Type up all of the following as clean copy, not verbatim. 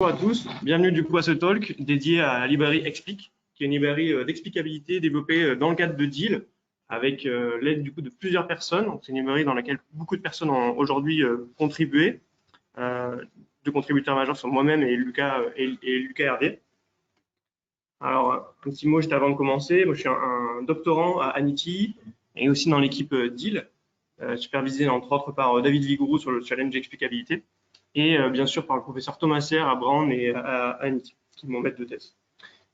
Bonjour à tous, bienvenue du coup à ce talk dédié à la librairie Explic, qui est une librairie d'explicabilité développée dans le cadre de Deal avec l'aide du coup de plusieurs personnes. C'est une librairie dans laquelle beaucoup de personnes ont aujourd'hui contribué. Deux contributeurs majeurs sont moi-même et Lucas Hervé. Alors un petit mot juste avant de commencer, moi je suis un doctorant à Anity et aussi dans l'équipe Deal, supervisé entre autres par David Vigourou sur le challenge d'explicabilité. Et bien sûr par le professeur Thomas Serre à Brown et à Anity, qui est mon maître de thèse.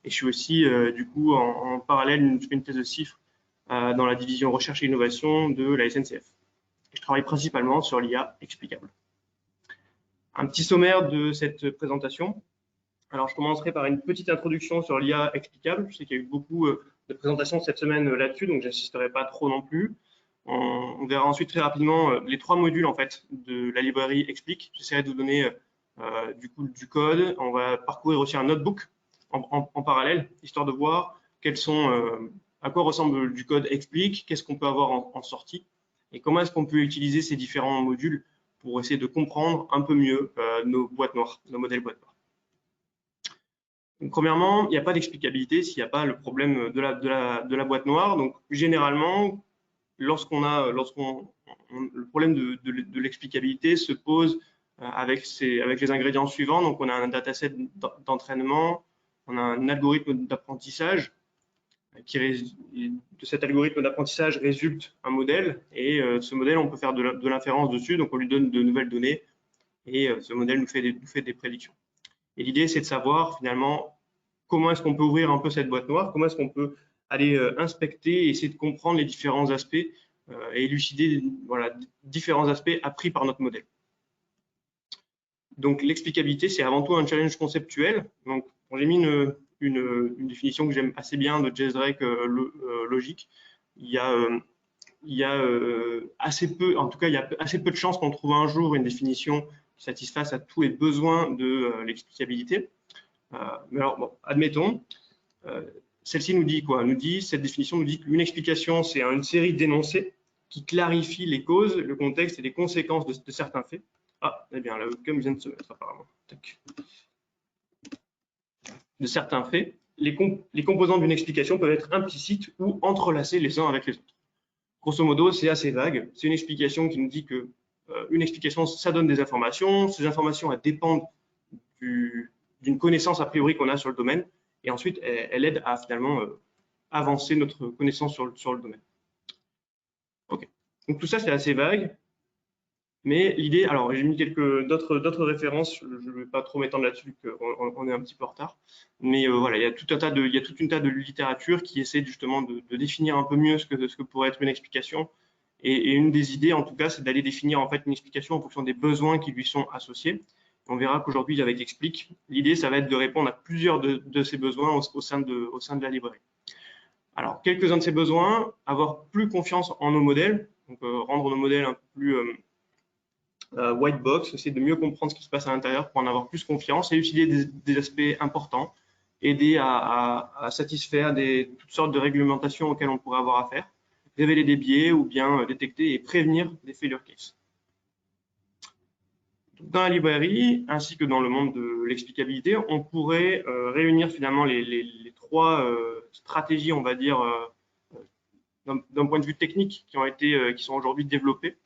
Et je suis aussi, du coup, en parallèle, je fais une thèse de CIFRE dans la division recherche et innovation de la SNCF. Et je travaille principalement sur l'IA explicable. Un petit sommaire de cette présentation. Alors, je commencerai par une petite introduction sur l'IA explicable. Je sais qu'il y a eu beaucoup de présentations cette semaine là-dessus, donc j'insisterai pas trop non plus. On verra ensuite très rapidement les trois modules en fait de la librairie Explic. J'essaierai de vous donner du coup du code. On va parcourir aussi un notebook en parallèle, histoire de voir quels sont, à quoi ressemble du code Explic, qu'est-ce qu'on peut avoir en sortie et comment est-ce qu'on peut utiliser ces différents modules pour essayer de comprendre un peu mieux nos boîtes noires, nos modèles boîtes noires. Donc, premièrement, il n'y a pas d'explicabilité s'il n'y a pas le problème de la boîte noire. Donc, généralement, le problème de l'explicabilité se pose avec les ingrédients suivants. Donc, on a un dataset d'entraînement, on a un algorithme d'apprentissage. De cet algorithme d'apprentissage résulte un modèle et ce modèle, on peut faire de l'inférence dessus. Donc, on lui donne de nouvelles données et ce modèle nous fait des prédictions. Et l'idée, c'est de savoir finalement comment est-ce qu'on peut ouvrir un peu cette boîte noire, comment est-ce qu'on peut aller inspecter et essayer de comprendre les différents aspects et élucider différents aspects appris par notre modèle. Donc l'explicabilité, c'est avant tout un challenge conceptuel. Donc j'ai mis une définition que j'aime assez bien de Jez Drake logique. Il y a assez peu, en tout cas, il y a assez peu de chances qu'on trouve un jour une définition qui satisfasse à tous les besoins de l'explicabilité. Mais alors, bon, admettons, celle-ci nous dit quoi? Cette définition nous dit qu'une explication, c'est une série d'énoncés qui clarifie les causes, le contexte et les conséquences de certains faits. Ah, eh bien, la webcam vient de se mettre apparemment. Tac. De certains faits, les composants d'une explication peuvent être implicites ou entrelacés les uns avec les autres. Grosso modo, c'est assez vague. C'est une explication qui nous dit que une explication, ça donne des informations. Ces informations, elles dépendent d'une connaissance a priori qu'on a sur le domaine. Et ensuite, elle aide à finalement avancer notre connaissance sur le domaine. Ok. Donc tout ça, c'est assez vague. Mais l'idée, alors j'ai mis d'autres références, je ne vais pas trop m'étendre là-dessus, on est un petit peu en retard. Mais voilà, il y a toute une tas de littérature qui essaie justement de définir un peu mieux ce que pourrait être une explication. Et une des idées, en tout cas, c'est d'aller définir en fait une explication en fonction des besoins qui lui sont associés. On verra qu'aujourd'hui, avec Explic, l'idée, ça va être de répondre à plusieurs de ces besoins au sein de la librairie. Alors, quelques-uns de ces besoins, avoir plus confiance en nos modèles, donc rendre nos modèles un peu plus white box, essayer de mieux comprendre ce qui se passe à l'intérieur pour en avoir plus confiance et utiliser des aspects importants, aider à satisfaire toutes sortes de réglementations auxquelles on pourrait avoir affaire, révéler des biais ou bien détecter et prévenir des failure cases. Dans la librairie, ainsi que dans le monde de l'explicabilité, on pourrait réunir finalement les trois stratégies, on va dire, d'un point de vue technique qui sont aujourd'hui développées de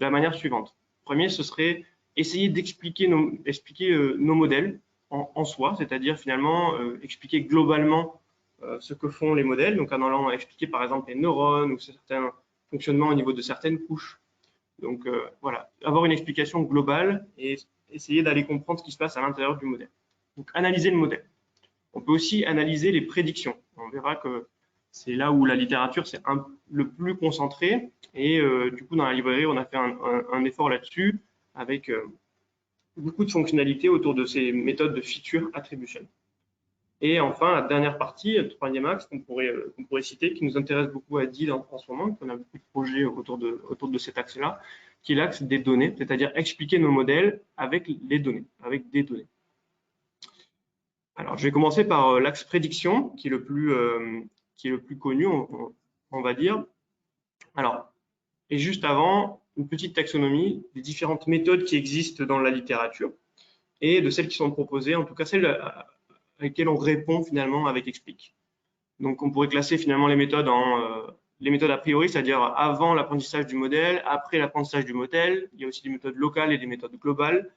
la manière suivante. Premier, ce serait essayer d'expliquer nos modèles en soi, c'est-à-dire finalement expliquer globalement ce que font les modèles, donc en allant expliquer par exemple les neurones ou certains fonctionnements au niveau de certaines couches. Donc voilà, avoir une explication globale et essayer d'aller comprendre ce qui se passe à l'intérieur du modèle. Donc analyser le modèle. On peut aussi analyser les prédictions. On verra que c'est là où la littérature c'est le plus concentré et du coup dans la librairie on a fait un effort là-dessus avec beaucoup de fonctionnalités autour de ces méthodes de feature attribution. Et enfin la dernière partie, le troisième axe qu'on pourrait citer, qui nous intéresse beaucoup à Deal en ce moment, qu'on a beaucoup de projets autour de cet axe-là, qui est l'axe des données, c'est-à-dire expliquer nos modèles avec les données, avec des données. Alors je vais commencer par l'axe prédiction, qui est le plus connu, on va dire. Alors, et juste avant, une petite taxonomie des différentes méthodes qui existent dans la littérature. et de celles qui sont proposées, en tout cas celles à lesquelles on répond finalement avec Explique. Donc, on pourrait classer finalement les méthodes en les méthodes a priori, c'est-à-dire avant l'apprentissage du modèle, après l'apprentissage du modèle. Il y a aussi des méthodes locales et des méthodes globales.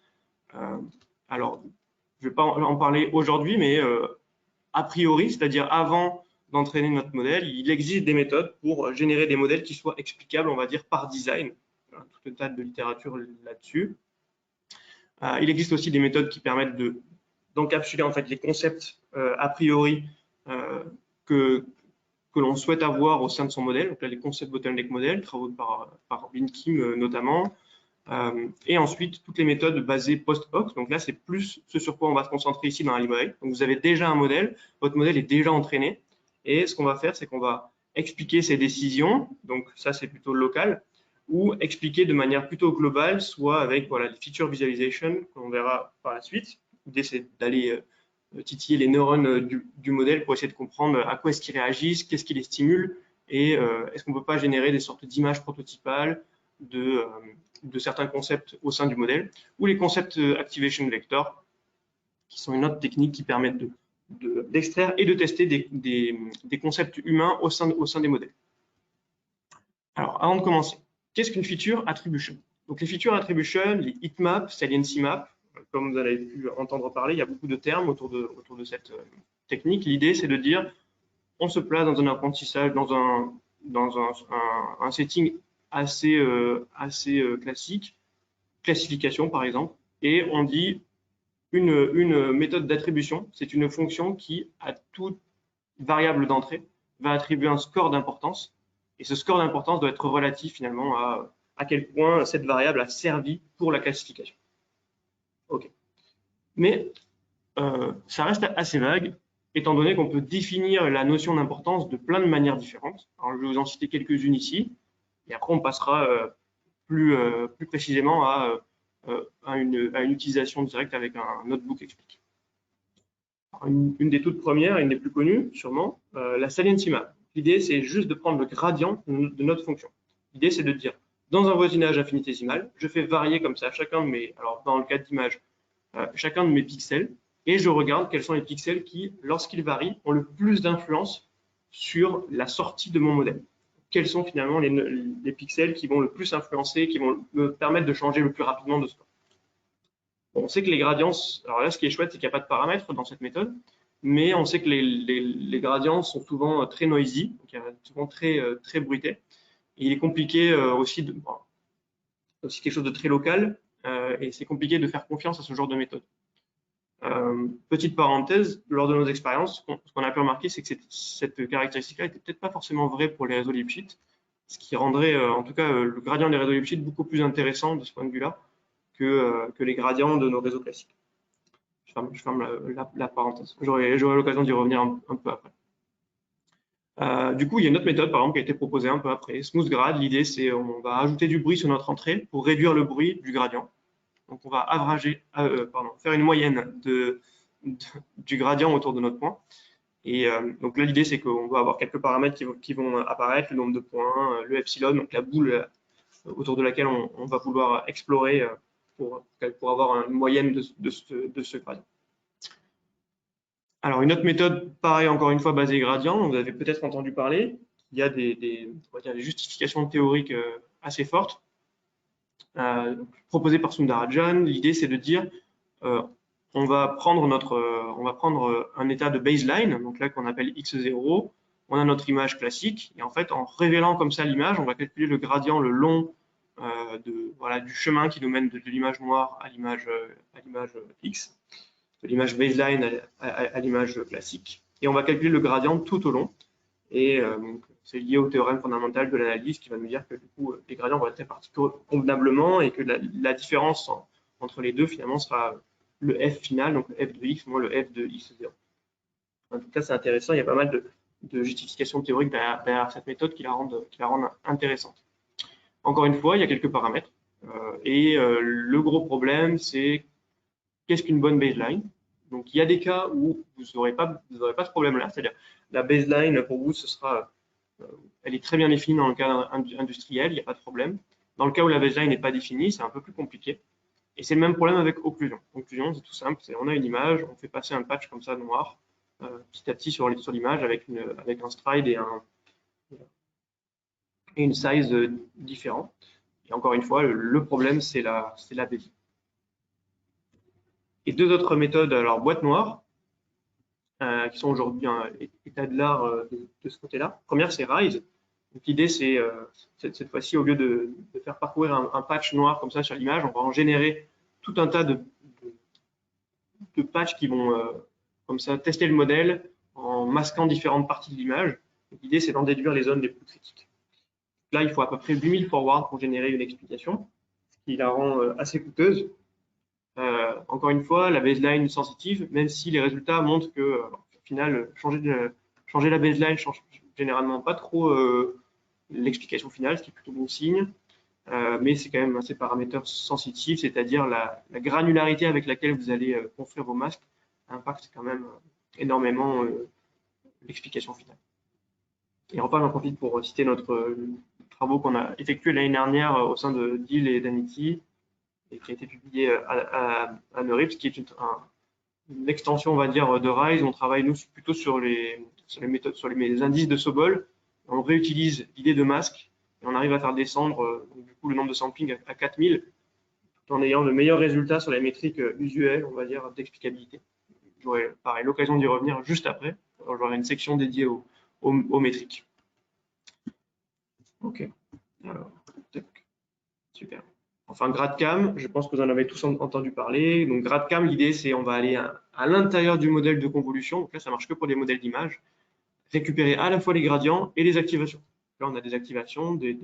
Alors, je ne vais pas en parler aujourd'hui, mais a priori, c'est-à-dire avant d'entraîner notre modèle, il existe des méthodes pour générer des modèles qui soient explicables, on va dire, par design. Tout un tas de littérature là-dessus. Il existe aussi des méthodes qui permettent d'encapsuler en fait les concepts a priori que l'on souhaite avoir au sein de son modèle. Donc là, les concepts bottleneck model, travaux par Bin Kim notamment. Et ensuite, toutes les méthodes basées post-hoc. Donc là, c'est plus ce sur quoi on va se concentrer ici dans la librairie. Donc vous avez déjà un modèle, votre modèle est déjà entraîné. Et ce qu'on va faire, c'est qu'on va expliquer ses décisions. Donc ça, c'est plutôt local. Ou expliquer de manière plutôt globale, soit avec voilà, les feature visualization qu'on verra par la suite. L'idée, c'est d'aller titiller les neurones du modèle pour essayer de comprendre à quoi est-ce qu'ils réagissent, qu'est-ce qui les stimule, et est-ce qu'on ne peut pas générer des sortes d'images prototypales de certains concepts au sein du modèle, ou les concepts activation vector, qui sont une autre technique qui permettent d'extraire et de tester des concepts humains au sein des modèles. Alors, avant de commencer, qu'est-ce qu'une feature attribution? Donc, les feature attribution, les heatmaps, saliency map, comme vous avez pu entendre parler, il y a beaucoup de termes autour de cette technique. L'idée, c'est de dire, on se place dans un apprentissage, dans un setting assez classique, classification par exemple, et on dit une méthode d'attribution, c'est une fonction qui, à toute variable d'entrée, va attribuer un score d'importance, et ce score d'importance doit être relatif finalement à quel point cette variable a servi pour la classification. Ok. Mais ça reste assez vague, étant donné qu'on peut définir la notion d'importance de plein de manières différentes. Alors, je vais vous en citer quelques-unes ici, et après on passera plus précisément à une utilisation directe avec un notebook explique. Une des toutes premières, une des plus connues sûrement, la saliency map. L'idée, c'est juste de prendre le gradient de notre fonction. L'idée, c'est de dire, dans un voisinage infinitésimal, je fais varier comme ça chacun de mes, alors dans le cas d'image, chacun de mes pixels, et je regarde quels sont les pixels qui, lorsqu'ils varient, ont le plus d'influence sur la sortie de mon modèle. Quels sont finalement les pixels qui vont le plus influencer, qui vont me permettre de changer le plus rapidement de score. Bon, on sait que les gradients, alors là ce qui est chouette, c'est qu'il n'y a pas de paramètres dans cette méthode, mais on sait que les gradients sont souvent très noisy, donc souvent très bruités. Et il est compliqué aussi, aussi quelque chose de très local, et c'est compliqué de faire confiance à ce genre de méthode. Petite parenthèse, lors de nos expériences, ce qu'on a pu remarquer, c'est que cette caractéristique-là n'était peut-être pas forcément vraie pour les réseaux Lipschitz, ce qui rendrait en tout cas le gradient des réseaux Lipschitz beaucoup plus intéressant de ce point de vue-là que les gradients de nos réseaux classiques. Je ferme la parenthèse. J'aurai l'occasion d'y revenir un peu après. Du coup, il y a une autre méthode, par exemple, qui a été proposée un peu après. SmoothGrad, l'idée, c'est on va ajouter du bruit sur notre entrée pour réduire le bruit du gradient. Donc, on va faire une moyenne du gradient autour de notre point. Et donc là, l'idée, c'est qu'on va avoir quelques paramètres qui vont apparaître, le nombre de points, le epsilon, donc la boule autour de laquelle on va vouloir explorer pour avoir une moyenne de ce gradient. Alors, une autre méthode, pareil, encore une fois, basée gradient, vous avez peut-être entendu parler. Il y a des justifications théoriques assez fortes. Proposées par Sundarajan. L'idée, c'est de dire on va prendre un état de baseline, donc là qu'on appelle x0. On a notre image classique, et en fait, en révélant comme ça l'image, on va calculer le gradient le long du chemin qui nous mène de l'image noire à l'image X, de l'image baseline à l'image classique. Et on va calculer le gradient tout au long. Et c'est lié au théorème fondamental de l'analyse qui va nous dire que du coup, les gradients vont être répartis convenablement et que la différence entre les deux, finalement, sera le f final, donc le f de x moins le f de x0. En tout cas, c'est intéressant. Il y a pas mal de justifications théoriques derrière cette méthode qui la rendent intéressante. Encore une fois, il y a quelques paramètres. Le gros problème, c'est qu'est-ce qu'une bonne baseline? Donc, il y a des cas où vous n'aurez pas ce problème-là. C'est-à-dire, la baseline, pour vous, elle est très bien définie dans le cadre industriel, il n'y a pas de problème. Dans le cas où la baseline n'est pas définie, c'est un peu plus compliqué. Et c'est le même problème avec occlusion. Occlusion, c'est tout simple, on a une image, on fait passer un patch comme ça noir, petit à petit sur l'image avec un stride et une size différent. Et encore une fois, le problème, c'est la baisse. Et deux autres méthodes, alors boîte noire, qui sont aujourd'hui un état de l'art de ce côté-là. Première, c'est Rise. Donc l'idée, c'est cette fois-ci, au lieu de faire parcourir un patch noir comme ça sur l'image, on va en générer tout un tas de patchs qui vont comme ça tester le modèle en masquant différentes parties de l'image. L'idée, c'est d'en déduire les zones les plus critiques. Là, il faut à peu près 8000 forwards pour générer une explication, ce qui la rend assez coûteuse. Encore une fois, la baseline sensitive, même si les résultats montrent que, au final, changer la baseline change généralement pas trop l'explication finale, ce qui est plutôt bon signe. Mais c'est quand même ces paramètres sensitifs, c'est-à-dire la granularité avec laquelle vous allez construire vos masques impacte quand même énormément l'explication finale. Et enfin, j'en profite pour citer notre travaux qu'on a effectués l'année dernière au sein de Deal et d'Anity, et qui a été publié à Neurips, qui est une extension, on va dire, de Rise. On travaille, nous, plutôt sur les méthodes, sur les indices de Sobol. On réutilise l'idée de masque et on arrive à faire descendre du coup, le nombre de sampling à 4000 tout en ayant le meilleur résultat sur les métriques usuelles, on va dire, d'explicabilité. J'aurai, pareil, l'occasion d'y revenir juste après. J'aurai une section dédiée aux métriques. Ok. Alors, super. Enfin, GradCam, je pense que vous en avez tous entendu parler. Donc, GradCam, l'idée, c'est on va aller à l'intérieur du modèle de convolution. Donc là, ça marche que pour des modèles d'image. Récupérer à la fois les gradients et les activations. Là, on a des activations, des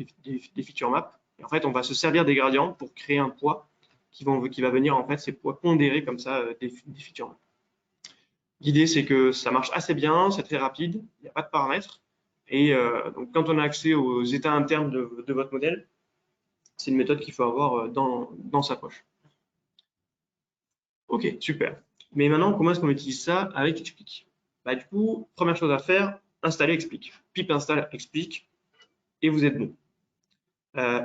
feature maps. Et en fait, on va se servir des gradients pour créer un poids qui va venir, en fait, ces poids pondérés comme ça des feature maps. L'idée, c'est que ça marche assez bien, c'est très rapide, il n'y a pas de paramètres. Et donc, quand on a accès aux états internes de votre modèle, c'est une méthode qu'il faut avoir dans sa poche. Ok, super. Mais maintenant, comment est-ce qu'on utilise ça avec Explic? Du coup, première chose à faire, installer Explic. Pip install Explic et vous êtes bon.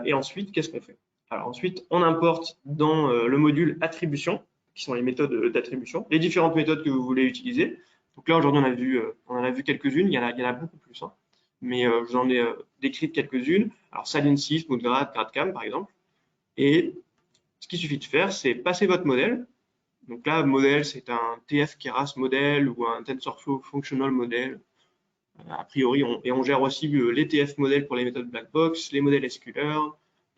Et ensuite, qu'est-ce qu'on fait? Alors ensuite, on importe dans le module attribution, qui sont les méthodes d'attribution, les différentes méthodes que vous voulez utiliser. Donc là, aujourd'hui, on en a vu quelques-unes, il y en a beaucoup plus. Hein. Mais je vous en ai décrites quelques-unes. Alors Saliency, SmoothGrad, GradCam, par exemple. Et ce qu'il suffit de faire, c'est passer votre modèle. Donc là, modèle, c'est un TF Keras modèle ou un TensorFlow Functional modèle. A priori, on gère aussi les TF modèles pour les méthodes Blackbox, les modèles SQLer,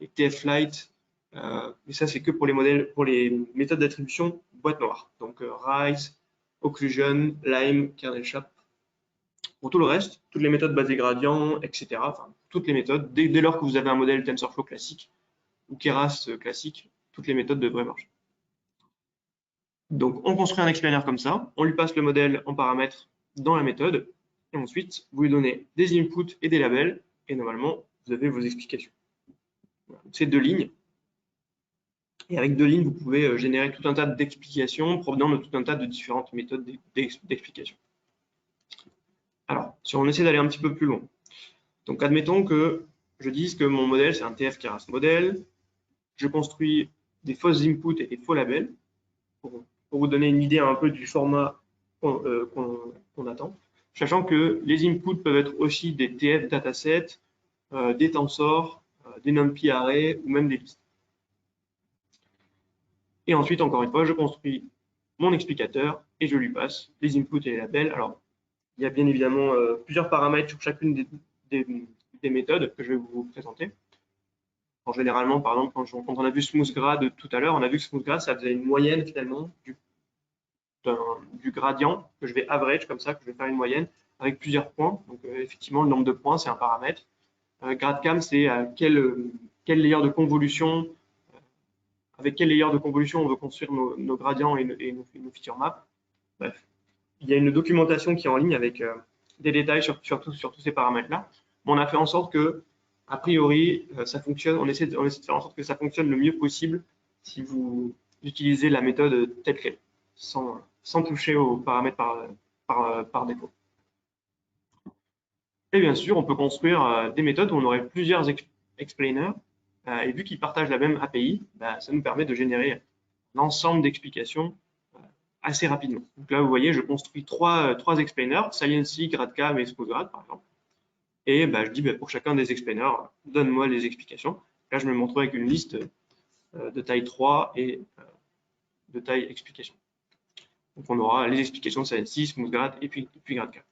les TF Lite. Mais ça, c'est que pour les méthodes d'attribution boîte noire. Donc Rise, Occlusion, Lime, Kernel Shop. Pour tout le reste, toutes les méthodes basées gradient, etc. Enfin, toutes les méthodes, dès lors que vous avez un modèle TensorFlow classique ou Keras classique, toutes les méthodes devraient marcher. Donc, on construit un explainer comme ça, on lui passe le modèle en paramètres dans la méthode, et ensuite, vous lui donnez des inputs et des labels, et normalement, vous avez vos explications. Voilà. C'est 2 lignes. Et avec 2 lignes, vous pouvez générer tout un tas d'explications provenant de tout un tas de différentes méthodes d'explication. Alors, si on essaie d'aller un petit peu plus loin. Donc, admettons que je dise que mon modèle, c'est un TF Keras modèle. Je construis des fausses inputs et des faux labels pour vous donner une idée un peu du format qu'on attend. Sachant que les inputs peuvent être aussi des TF datasets, des tensors, des NumPy arrays ou même des listes. Et ensuite, encore une fois, je construis mon explicateur et je lui passe les inputs et les labels. Alors, il y a bien évidemment plusieurs paramètres sur chacune des méthodes que je vais vous présenter. Alors, généralement, par exemple, quand on a vu SmoothGrad tout à l'heure, on a vu que SmoothGrad, ça faisait une moyenne finalement du gradient que je vais average comme ça, que je vais faire une moyenne avec plusieurs points. Donc effectivement, le nombre de points, c'est un paramètre. GradCam, c'est quel layer de convolution, avec quel layer de convolution on veut construire nos gradients et nos feature maps. Bref, il y a une documentation qui est en ligne avec des détails sur tous ces paramètres-là. On a fait en sorte que, a priori, ça fonctionne. On essaie de faire en sorte que ça fonctionne le mieux possible si vous utilisez la méthode telle qu'elle, sans toucher aux paramètres par défaut. Et bien sûr, on peut construire des méthodes où on aurait plusieurs explainers, et vu qu'ils partagent la même API, ça nous permet de générer ensemble d'explications assez rapidement. Donc là, vous voyez, je construis trois explainers, Saliency, GradCam et SmoothGrad, par exemple. Et je dis, pour chacun des explainers, donne-moi les explications. Là, je me montre avec une liste de taille 3 et de taille explication. Donc, on aura les explications de Saliency, SmoothGrad et puis GradCam.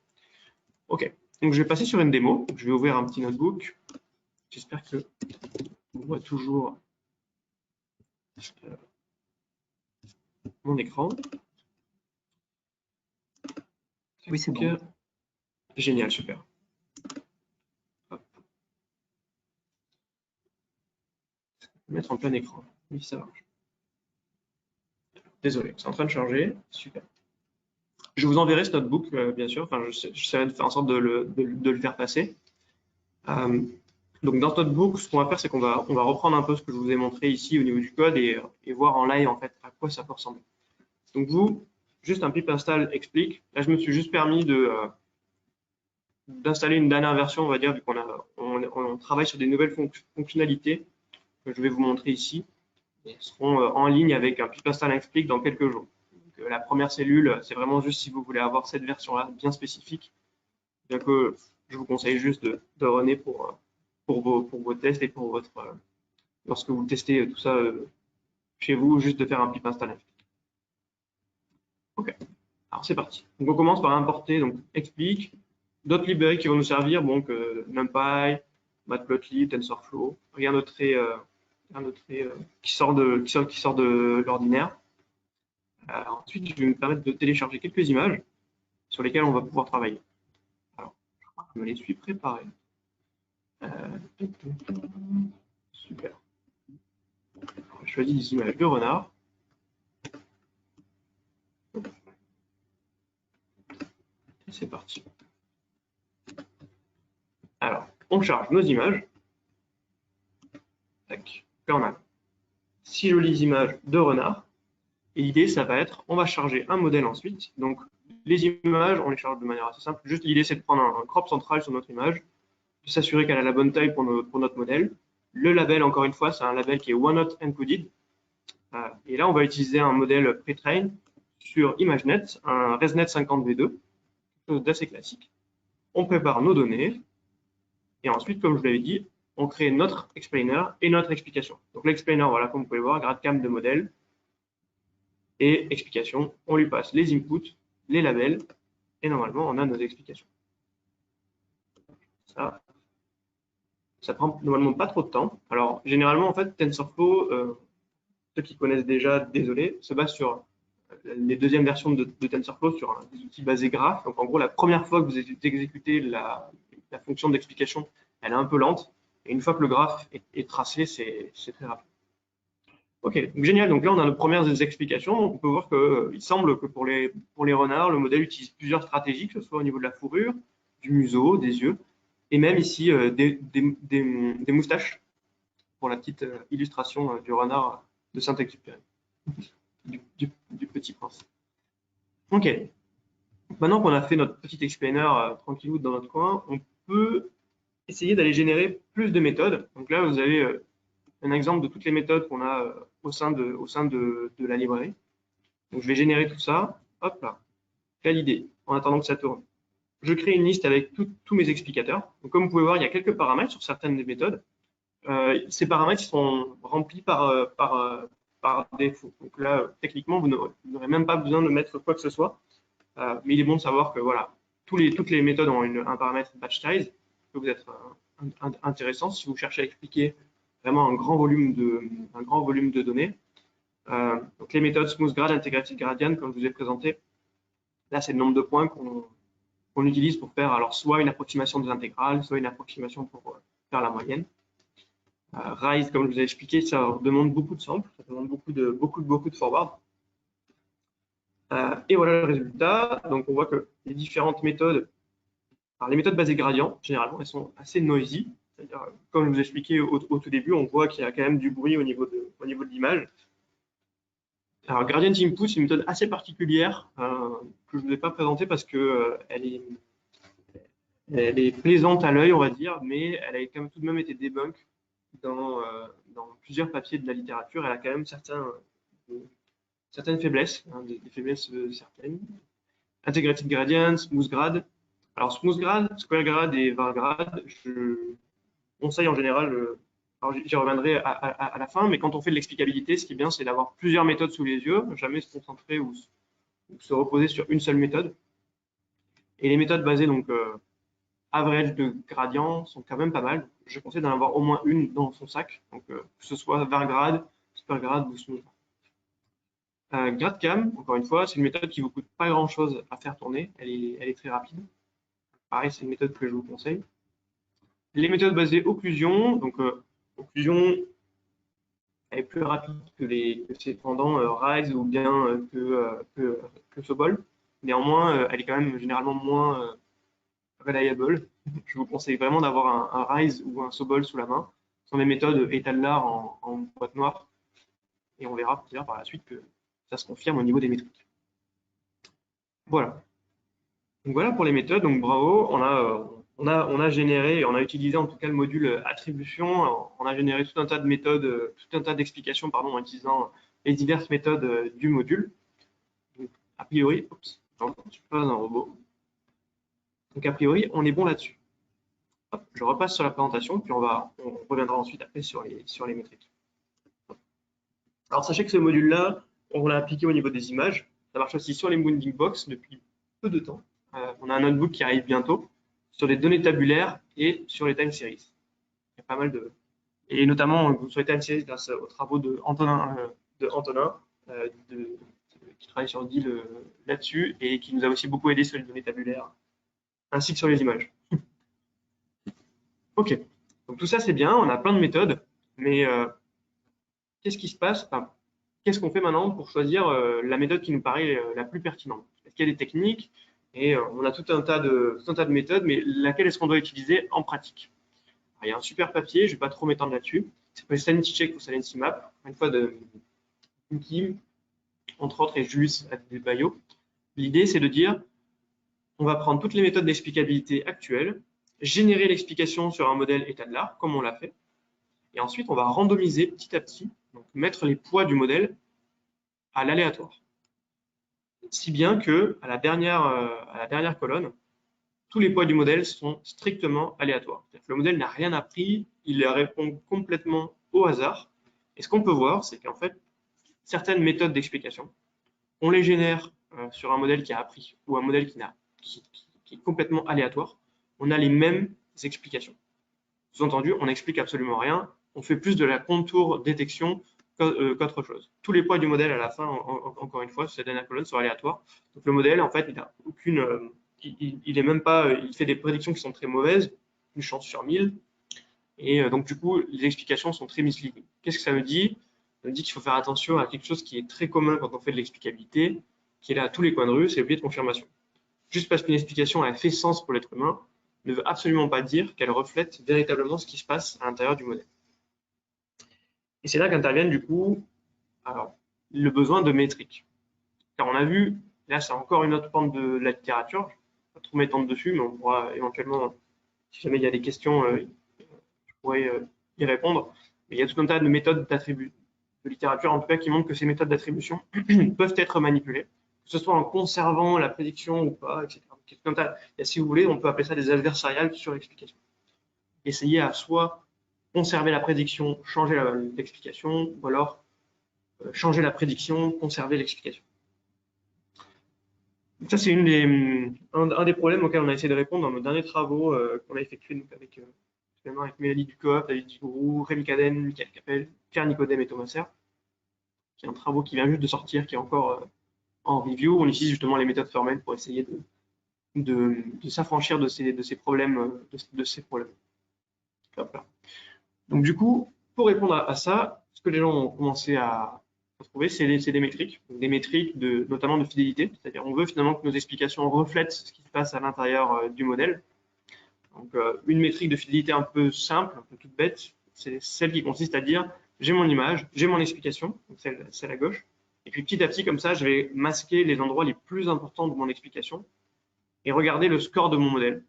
OK. Donc, je vais passer sur une démo. Je vais ouvrir un petit notebook. J'espère que on voit toujours mon écran. Oui, c'est bon. Génial, super. Hop. Mettre en plein écran. Oui, ça marche. Désolé, c'est en train de charger. Super. Je vous enverrai ce notebook, bien sûr. Enfin, j'essaierai de faire en sorte de le faire passer. Donc, dans ce notebook, ce qu'on va faire, c'est qu'on va reprendre un peu ce que je vous ai montré ici au niveau du code et voir en live, en fait, à quoi ça peut ressembler. Donc, juste un pip install explique. Là, je me suis juste permis d'installer une dernière version, on va dire, vu qu'on on travaille sur des nouvelles fonctionnalités que je vais vous montrer ici. Elles seront en ligne avec un pip install explique dans quelques jours. Donc, la première cellule, c'est vraiment juste si vous voulez avoir cette version-là bien spécifique. Bien que je vous conseille juste de runner pour vos tests et pour lorsque vous testez tout ça chez vous, juste de faire un pip install. OK. Alors c'est parti. Donc on commence par importer donc explique, d'autres librairies qui vont nous servir, donc NumPy, Matplotlib, TensorFlow, rien de très qui sort de l'ordinaire. Ensuite, je vais me permettre de télécharger quelques images sur lesquelles on va pouvoir travailler. Alors, je crois que je me les suis préparées. Super. Je choisis des images de renard. Et c'est parti. Alors, on charge nos images. Tac. Là, on a 6 jolies images de renard. Et l'idée, ça va être, on va charger un modèle ensuite. Donc, les images, on les charge de manière assez simple. Juste, l'idée, c'est de prendre un crop central sur notre image, de s'assurer qu'elle a la bonne taille pour notre modèle. Le label, encore une fois, c'est un label qui est one-hot encoded. Et là, on va utiliser un modèle pre-train sur ImageNet, un ResNet 50v2, quelque chose d'assez classique. On prépare nos données. Et ensuite, comme je vous l'avais dit, on crée notre explainer et notre explication. Donc, l'explainer, voilà, comme vous pouvez voir, GradCam de modèle. Et explication, on lui passe les inputs, les labels, et normalement, on a nos explications. Ça prend normalement pas trop de temps. Alors, généralement, en fait, TensorFlow, ceux qui connaissent déjà, désolé, se base sur les deuxièmes versions de TensorFlow sur des outils basés graphes. Donc, en gros, la première fois que vous exécutez la fonction d'explication, elle est un peu lente. Et une fois que le graphe est tracé, c'est très rapide. OK, donc génial. Donc là, on a nos premières explications. Donc, on peut voir qu'il semble que pour les renards, le modèle utilise plusieurs stratégies, que ce soit au niveau de la fourrure, du museau, des yeux, et même ici des moustaches, pour la petite illustration du renard de Saint-Exupéry, du Petit Prince. OK. Maintenant qu'on a fait notre petit explainer tranquillou dans notre coin, on peut essayer d'aller générer plus de méthodes. Donc là, vous avez un exemple de toutes les méthodes qu'on a au sein de la librairie. Donc, je vais générer tout ça. Hop là. Quelle idée, en attendant que ça tourne. Je crée une liste avec tous mes explicateurs. Donc, comme vous pouvez voir, il y a quelques paramètres sur certaines des méthodes. Ces paramètres sont remplis par défaut. Donc là, techniquement, vous n'aurez même pas besoin de mettre quoi que ce soit. Mais il est bon de savoir que voilà, toutes les méthodes ont un paramètre batch size qui peut vous être intéressant si vous cherchez à expliquer vraiment un grand volume de données. Donc les méthodes SmoothGrad, Integrated Gradient, comme je vous ai présenté, là c'est le nombre de points qu'on utilise pour faire alors soit une approximation des intégrales, soit une approximation pour faire la moyenne. Rise, comme je vous ai expliqué, ça demande beaucoup de samples, ça demande beaucoup de forward. Et voilà le résultat. Donc on voit que les différentes méthodes, alors les méthodes basées gradient, généralement, elles sont assez noisy. C'est-à-dire, comme je vous ai expliqué au tout début, on voit qu'il y a quand même du bruit au niveau de l'image. Alors, Gradient Input, c'est une méthode assez particulière que je ne vous ai pas présentée parce que elle est plaisante à l'œil, on va dire, mais elle a quand même tout de même été debunk dans plusieurs papiers de la littérature. Elle a quand même certains certaines faiblesses, hein, des faiblesses certaines. Integrated Gradient, Smooth Grad. Alors Smooth Grad, Square Grad et var Grad, je conseille en général, alors j'y reviendrai à la fin, mais quand on fait de l'explicabilité, ce qui est bien, c'est d'avoir plusieurs méthodes sous les yeux, jamais se concentrer ou se reposer sur une seule méthode. Et les méthodes basées donc average de gradient sont quand même pas mal. Je conseille d'en avoir au moins une dans son sac, donc que ce soit var grad, Square Grad ou Smooth Grad. GradCam, encore une fois, c'est une méthode qui ne vous coûte pas grand-chose à faire tourner, elle est très rapide. Pareil, c'est une méthode que je vous conseille. Les méthodes basées occlusion, donc occlusion est plus rapide que ses pendants Rise ou bien que Sobol. Néanmoins, elle est quand même généralement moins reliable. Je vous conseille vraiment d'avoir un Rise ou un Sobol sous la main. Ce sont des méthodes état de l'art en boîte noire. Et on verra d'ailleurs par la suite que ça se confirme au niveau des métriques. Voilà. Donc voilà pour les méthodes. Donc bravo, on a généré, on a utilisé en tout cas le module attribution. On a généré tout un tas de méthodes, tout un tas d'explications, pardon, en utilisant les diverses méthodes du module. Donc, a priori, je suis pas un robot. Donc a priori, on est bon là-dessus. Je repasse sur la présentation, puis on reviendra ensuite après sur les métriques. Alors sachez que ce module-là, on l'a appliqué au niveau des images. Ça marche aussi sur les Bounding Box depuis peu de temps. On a un notebook qui arrive bientôt sur les données tabulaires et sur les time series. Il y a pas mal de... Et notamment sur les time series grâce aux travaux de Antonin qui travaille sur DIL là-dessus et qui nous a aussi beaucoup aidé sur les données tabulaires ainsi que sur les images. Ok, donc tout ça c'est bien, on a plein de méthodes, mais qu'est-ce qui se passe? Enfin, qu'est-ce qu'on fait maintenant pour choisir la méthode qui nous paraît la plus pertinente? Est-ce qu'il y a des techniques? Et on a tout un tas de méthodes, mais laquelle est-ce qu'on doit utiliser en pratique? Alors, il y a un super papier, je ne vais pas trop m'étendre là-dessus. C'est s'appelle Sanity Check pour Salency Map, une fois de Kim, entre autres, et Julius Adebayo. L'idée, c'est de dire, on va prendre toutes les méthodes d'explicabilité actuelles, générer l'explication sur un modèle état de l'art, comme on l'a fait, et ensuite, on va randomiser petit à petit, donc mettre les poids du modèle à l'aléatoire. Si bien que, à la dernière colonne, tous les poids du modèle sont strictement aléatoires. Le modèle n'a rien appris, il répond complètement au hasard. Et ce qu'on peut voir, c'est qu'en fait, certaines méthodes d'explication, on les génère sur un modèle qui a appris ou un modèle qui est complètement aléatoire. On a les mêmes explications. Sous-entendu, on n'explique absolument rien. On fait plus de la contour détection qu'autre chose. Tous les poids du modèle à la fin, encore une fois, sur cette dernière colonne, sont aléatoires. Donc le modèle, en fait, il n'a aucune... il est même pas, il fait des prédictions qui sont très mauvaises, une chance sur 1000. Et donc, du coup, les explications sont très misleading. Qu'est-ce que ça me dit? Ça me dit qu'il faut faire attention à quelque chose qui est très commun quand on fait de l'explicabilité, qui est là à tous les coins de rue, c'est le biais de confirmation. Juste parce qu'une explication a fait sens pour l'être humain, ne veut absolument pas dire qu'elle reflète véritablement ce qui se passe à l'intérieur du modèle. Et c'est là qu'interviennent du coup le besoin de métriques. Car on a vu, là c'est encore une autre pente de la littérature, je ne vais pas trop m'étendre dessus, mais on pourra éventuellement, si jamais il y a des questions, je pourrais y répondre. Mais il y a tout un tas de méthodes de littérature en tout cas qui montrent que ces méthodes d'attribution peuvent être manipulées, que ce soit en conservant la prédiction ou pas, etc. Et si vous voulez, on peut appeler ça des adversariales sur l'explication. Essayer à soit conserver la prédiction, changer l'explication, ou alors changer la prédiction, conserver l'explication. Ça, c'est un des problèmes auxquels on a essayé de répondre dans nos derniers travaux qu'on a effectués avec Mélanie Ducoff, David Digourou, Rémi Cadenne, Michael Capel, Pierre Nicodème et Thomas Serre. C'est un travaux qui vient juste de sortir, qui est encore en review. On utilise justement les méthodes formelles pour essayer de s'affranchir de ces problèmes. Hop là. Donc du coup, pour répondre à ça, ce que les gens ont commencé à trouver, c'est des métriques, notamment de fidélité. C'est-à-dire on veut finalement que nos explications reflètent ce qui se passe à l'intérieur du modèle. Donc une métrique de fidélité un peu simple, un peu toute bête, c'est celle qui consiste à dire j'ai mon image, j'ai mon explication, donc celle à gauche, et puis petit à petit comme ça, je vais masquer les endroits les plus importants de mon explication et regarder le score de mon modèle.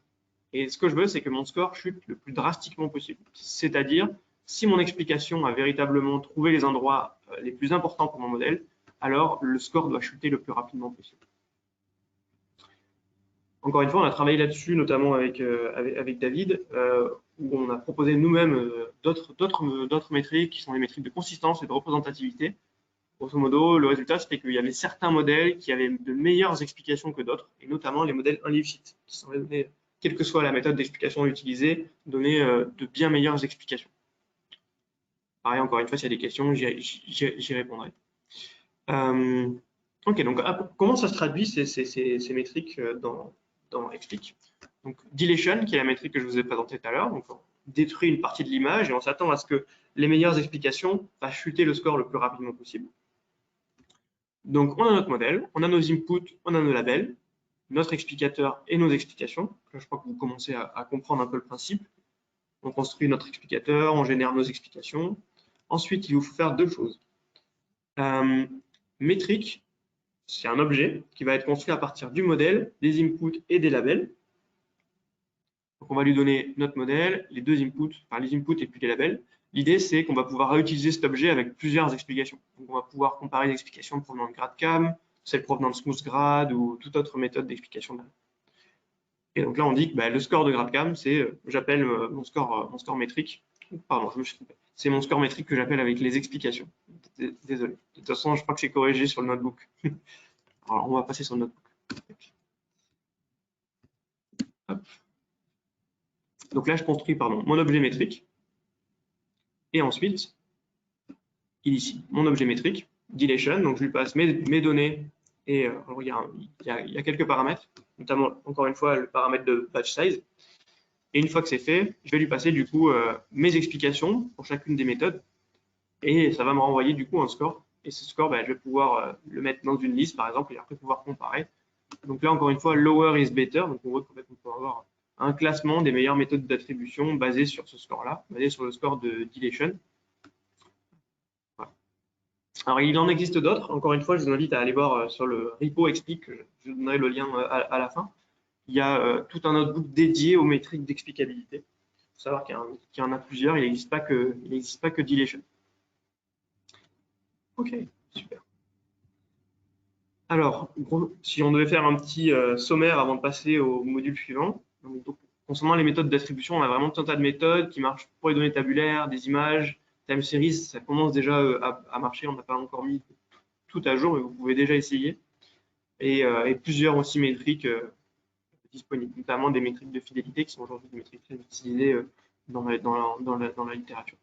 Et ce que je veux, c'est que mon score chute le plus drastiquement possible. C'est-à-dire, si mon explication a véritablement trouvé les endroits les plus importants pour mon modèle, alors le score doit chuter le plus rapidement possible. Encore une fois, on a travaillé là-dessus, notamment avec David, où on a proposé nous-mêmes d'autres métriques qui sont les métriques de consistance et de représentativité. Grosso modo, le résultat, c'était qu'il y avait certains modèles qui avaient de meilleures explications que d'autres, et notamment les modèles un-leaf-sheet, qui sont donnés, quelle que soit la méthode d'explication utilisée, donner de bien meilleures explications. Pareil, encore une fois, s'il y a des questions, j'y répondrai. Ok, donc comment ça se traduit ces métriques dans Explic? Donc, dilation, qui est la métrique que je vous ai présentée tout à l'heure, donc on détruit une partie de l'image et on s'attend à ce que les meilleures explications fassent chuter le score le plus rapidement possible. Donc, on a notre modèle, on a nos inputs, on a nos labels, notre explicateur et nos explications. Là, je crois que vous commencez à comprendre un peu le principe. On construit notre explicateur, on génère nos explications. Ensuite, il vous faut faire deux choses. Métrique, c'est un objet qui va être construit à partir du modèle, des inputs et des labels. Donc, on va lui donner notre modèle, les deux inputs, enfin les inputs et puis les labels. L'idée, c'est qu'on va pouvoir réutiliser cet objet avec plusieurs explications. Donc, on va pouvoir comparer les explications provenant de GradCam, celles provenant de SmoothGrad ou toute autre méthode d'explication. Et donc là, on dit que le score de GradCam, c'est, j'appelle mon score métrique. Pardon, je me suis trompé. C'est mon score métrique que j'appelle avec les explications. Désolé. De toute façon, je crois que c'est corrigé sur le notebook. Alors, on va passer sur le notebook. Hop. Donc là, je construis mon objet métrique. Et ensuite, il ici, mon objet métrique, dilation. Donc, je lui passe mes données. Et il y a quelques paramètres, notamment, encore une fois, le paramètre de batch size. Et une fois que c'est fait, je vais lui passer du coup mes explications pour chacune des méthodes. Et ça va me renvoyer du coup un score. Et ce score, je vais pouvoir le mettre dans une liste, par exemple, et après pouvoir comparer. Donc là, encore une fois, lower is better. Donc on voit qu'en fait, on peut avoir un classement des meilleures méthodes d'attribution basées sur ce score-là, basé sur le score de dilation. Voilà. Alors, il en existe d'autres. Encore une fois, je vous invite à aller voir sur le repo Explic. Je vous donnerai le lien à la fin. Il y a tout un notebook dédié aux métriques d'explicabilité. Il faut savoir qu'il y en a plusieurs. Il n'existe pas que dilation. Ok, super. Alors, si on devait faire un petit sommaire avant de passer au module suivant, donc, concernant les méthodes d'attribution, on a vraiment tout un tas de méthodes qui marchent pour les données tabulaires, des images, time series, ça commence déjà à marcher. On n'a pas encore mis tout à jour, mais vous pouvez déjà essayer. Et plusieurs aussi métriques disponibles, notamment des métriques de fidélité qui sont aujourd'hui des métriques très utilisées dans la littérature.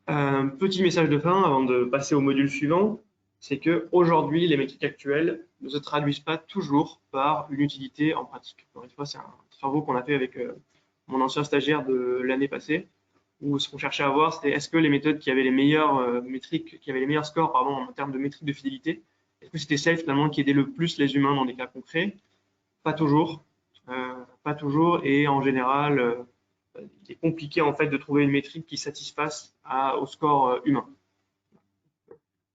Petit message de fin avant de passer au module suivant, c'est qu'aujourd'hui, les métriques actuelles ne se traduisent pas toujours par une utilité en pratique. Encore une fois, c'est un travaux qu'on a fait avec mon ancien stagiaire de l'année passée, où ce qu'on cherchait à voir, c'était est-ce que les méthodes qui avaient les meilleures métriques, qui avaient les meilleurs scores en termes de métriques de fidélité, est-ce que c'était celles finalement qui aidaient le plus les humains dans des cas concrets? Pas toujours. Pas toujours, et en général, il est compliqué en fait de trouver une métrique qui satisfasse au score humain.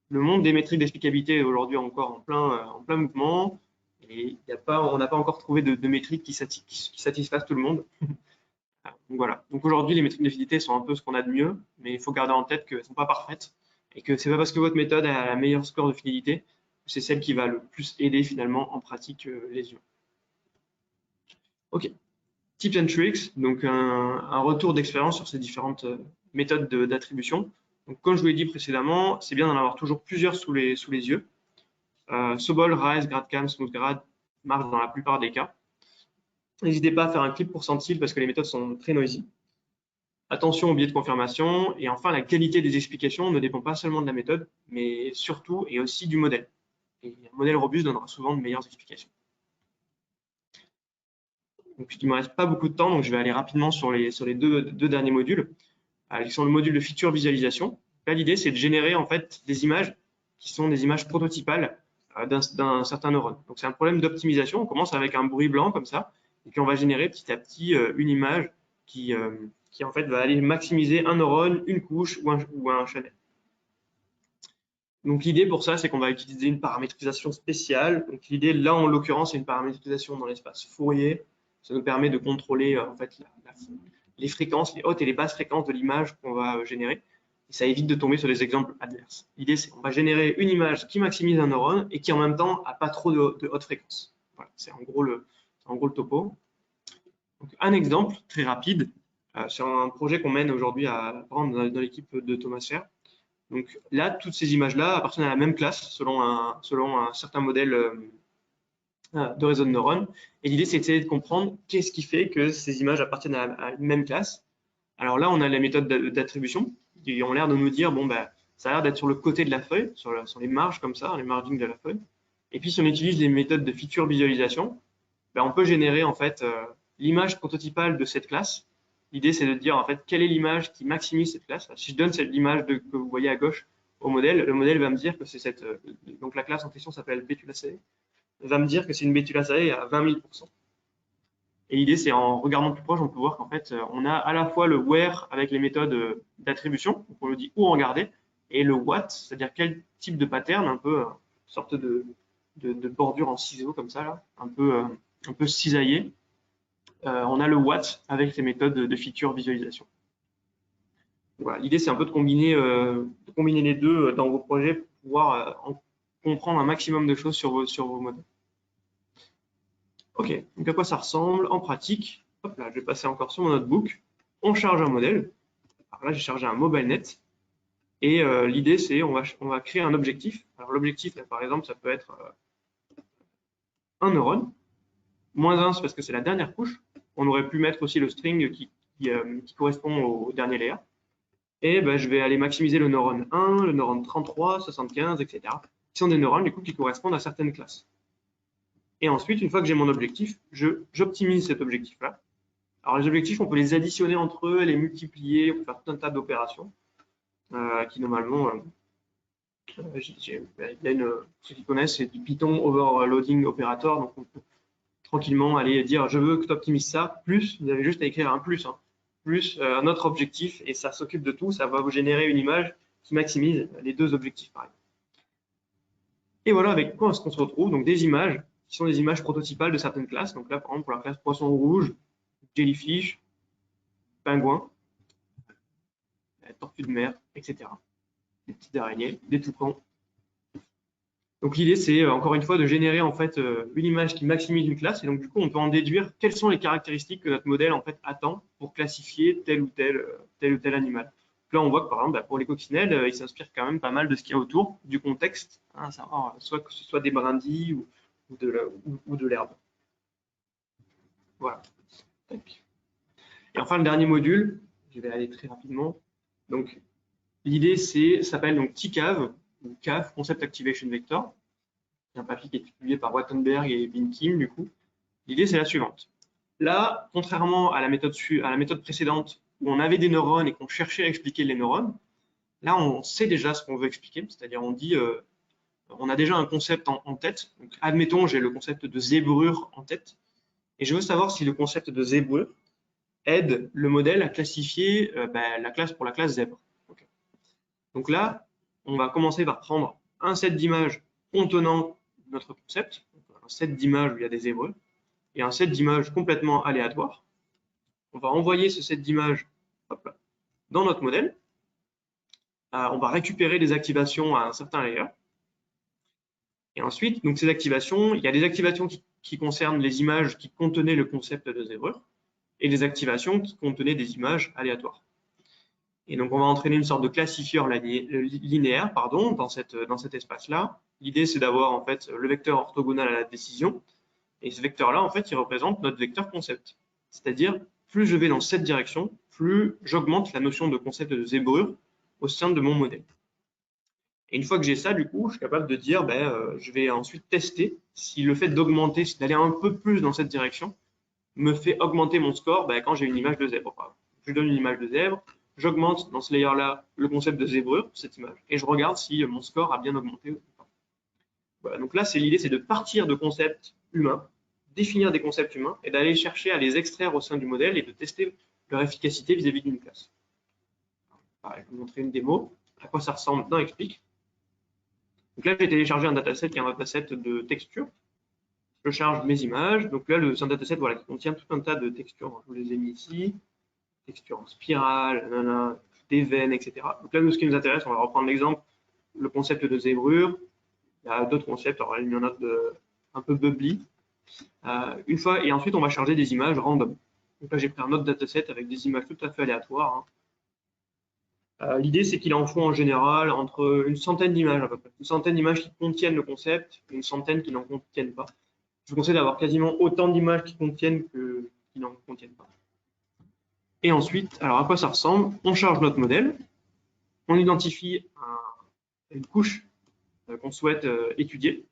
Le monde des métriques d'explicabilité est aujourd'hui encore en plein mouvement, et on n'a pas encore trouvé de métriques qui satisfassent tout le monde. Donc voilà. Donc aujourd'hui, les métriques de fidélité sont un peu ce qu'on a de mieux, mais il faut garder en tête qu'elles ne sont pas parfaites et que c'est pas parce que votre méthode a la meilleure score de fidélité que c'est celle qui va le plus aider finalement en pratique les humains. Ok. Tips and tricks, donc un retour d'expérience sur ces différentes méthodes d'attribution. Donc, comme je vous l'ai dit précédemment, c'est bien d'en avoir toujours plusieurs sous les yeux. Sobol, Rise, GradCam, SmoothGrad marchent dans la plupart des cas. N'hésitez pas à faire un clip pour centile parce que les méthodes sont très noisy. Attention aux biais de confirmation. Et enfin, la qualité des explications ne dépend pas seulement de la méthode, mais surtout et aussi du modèle. Et un modèle robuste donnera souvent de meilleures explications. Donc, il ne me reste pas beaucoup de temps, donc je vais aller rapidement sur les deux derniers modules, qui sont le module de feature visualisation. Là, l'idée, c'est de générer en fait des images qui sont des images prototypales d'un certain neurone. Donc, c'est un problème d'optimisation. On commence avec un bruit blanc comme ça, et puis on va générer petit à petit une image qui en fait va aller maximiser un neurone, une couche ou un channel. Donc l'idée pour ça, c'est qu'on va utiliser une paramétrisation spéciale. Donc l'idée là, en l'occurrence, c'est une paramétrisation dans l'espace Fourier. Ça nous permet de contrôler en fait les fréquences, les hautes et les basses fréquences de l'image qu'on va générer. ça évite de tomber sur des exemples adverses. L'idée, c'est qu'on va générer une image qui maximise un neurone et qui en même temps n'a pas trop de haute fréquence. Voilà, c'est en gros le topo. Donc, un exemple très rapide sur un projet qu'on mène aujourd'hui à prendre dans l'équipe de Thomas Fer. Donc là, toutes ces images-là appartiennent à la même classe selon un certain modèle de réseau de neurones. Et l'idée, c'est d'essayer de comprendre qu'est-ce qui fait que ces images appartiennent à une même classe. Alors là, on a les méthodes d'attribution qui ont l'air de nous dire, bon, bah, ça a l'air d'être sur le côté de la feuille, sur les marges comme ça, les margins de la feuille. Et puis, si on utilise les méthodes de feature visualisation, bah, on peut générer en fait l'image prototypale de cette classe. L'idée, c'est de dire en fait quelle est l'image qui maximise cette classe. Si je donne l'image que vous voyez à gauche au modèle, le modèle va me dire que c'est cette. Donc la classe en question s'appelle Betulaceae. Va me dire que c'est une Betulaceae à 20 000%. Et l'idée, c'est en regardant plus proche, on peut voir qu'en fait, on a à la fois le where avec les méthodes d'attribution, on le dit où regarder, et le what, c'est-à-dire quel type de pattern, un peu une sorte de bordure en ciseaux comme ça, là, un peu cisaillé. On a le what avec les méthodes de feature visualisation. Voilà, l'idée, c'est un peu de combiner les deux dans vos projets pour pouvoir comprendre un maximum de choses sur vos modèles. Ok, donc à quoi ça ressemble en pratique? Hop là, je vais passer encore sur mon notebook. On charge un modèle. Alors là, j'ai chargé un MobileNet. Et l'idée, c'est on va créer un objectif. Alors l'objectif, par exemple, ça peut être un neurone. -1, c'est parce que c'est la dernière couche. On aurait pu mettre aussi le string qui correspond au dernier layer. Et ben, je vais aller maximiser le neurone 1, le neurone 33, 75, etc. Qui sont des neurones du coup, qui correspondent à certaines classes. Et ensuite, une fois que j'ai mon objectif, j'optimise cet objectif-là. Alors les objectifs, on peut les additionner entre eux, les multiplier, on peut faire tout un tas d'opérations qui normalement, il y a ceux qui connaissent, c'est du Python Overloading Operator, donc on peut tranquillement aller dire je veux que tu optimises ça, plus, vous avez juste à écrire un plus, hein, plus un autre objectif, et ça s'occupe de tout, ça va vous générer une image qui maximise les deux objectifs pareil. Et voilà avec quoi est-ce qu'on se retrouve, donc des images qui sont des images prototypales de certaines classes, donc là par exemple pour la classe poisson rouge, jellyfish, pingouin, tortue de mer, etc. Des petites araignées, des toucans. Donc l'idée, c'est encore une fois de générer en fait une image qui maximise une classe, et donc du coup, on peut en déduire quelles sont les caractéristiques que notre modèle en fait attend pour classifier tel ou tel animal. Donc là, on voit que par exemple, pour les coccinelles, il s'inspire quand même pas mal de ce qu'il y a autour, du contexte, hein, savoir soit que ce soit des brindilles ou de l'herbe. Voilà. Et enfin, le dernier module, je vais aller très rapidement. Donc l'idée, s'appelle donc TCAV, ou CAV, Concept Activation Vector. C'est un papier qui est publié par Wattenberg et Bin Kim, du coup. L'idée, c'est la suivante. Là, contrairement à la méthode précédente, où on avait des neurones et qu'on cherchait à expliquer les neurones, là, on sait déjà ce qu'on veut expliquer, c'est-à-dire on dit, on a déjà un concept en tête. Donc, admettons, j'ai le concept de zébrure en tête, et je veux savoir si le concept de zébrure aide le modèle à classifier la classe pour la classe zèbre. Okay. Donc là, on va commencer par prendre un set d'images contenant notre concept, un set d'images où il y a des zébrures, et un set d'images complètement aléatoire. On va envoyer ce set d'images dans notre modèle. On va récupérer des activations à un certain layer. Et ensuite, donc ces activations, il y a des activations qui concernent les images qui contenaient le concept de zébrure, et des activations qui contenaient des images aléatoires. Et donc, on va entraîner une sorte de classifieur linéaire dans cet espace-là. L'idée, c'est d'avoir en fait le vecteur orthogonal à la décision. Et ce vecteur-là, en fait, il représente notre vecteur concept. C'est-à-dire, plus je vais dans cette direction, plus j'augmente la notion de concept de zébrure au sein de mon modèle. Et une fois que j'ai ça, du coup, je suis capable de dire, je vais ensuite tester si le fait d'augmenter, d'aller un peu plus dans cette direction, me fait augmenter mon score quand j'ai une image de zèbre. Par exemple. Je donne une image de zèbre, j'augmente dans ce layer-là le concept de zébrure, cette image, et je regarde si mon score a bien augmenté ou pas. Voilà, donc là, l'idée, c'est de partir de concepts humains, définir des concepts humains, et d'aller chercher à les extraire au sein du modèle et de tester leur efficacité vis-à-vis d'une classe. Pareil, je vais vous montrer une démo. À quoi ça ressemble dans Explique. Donc là, j'ai téléchargé un dataset qui est un dataset de texture. Je charge mes images. Donc là, c'est un dataset qui contient tout un tas de textures. Je vous les ai mis ici. Texture en spirale, etc. des veines, etc. Donc là, nous, ce qui nous intéresse, on va reprendre l'exemple, le concept de zébrure. Il y a d'autres concepts, alors il y en a un peu bubbly. Et ensuite, on va charger des images random. Donc là, j'ai pris un autre dataset avec des images tout à fait aléatoires. L'idée, c'est qu'il en faut en général entre une centaine d'images à peu près. Une centaine d'images qui contiennent le concept et une centaine qui n'en contiennent pas. Je vous conseille d'avoir quasiment autant d'images qui contiennent que qui n'en contiennent pas. Et ensuite, alors à quoi ça ressemble? On charge notre modèle, on identifie une couche qu'on souhaite étudier,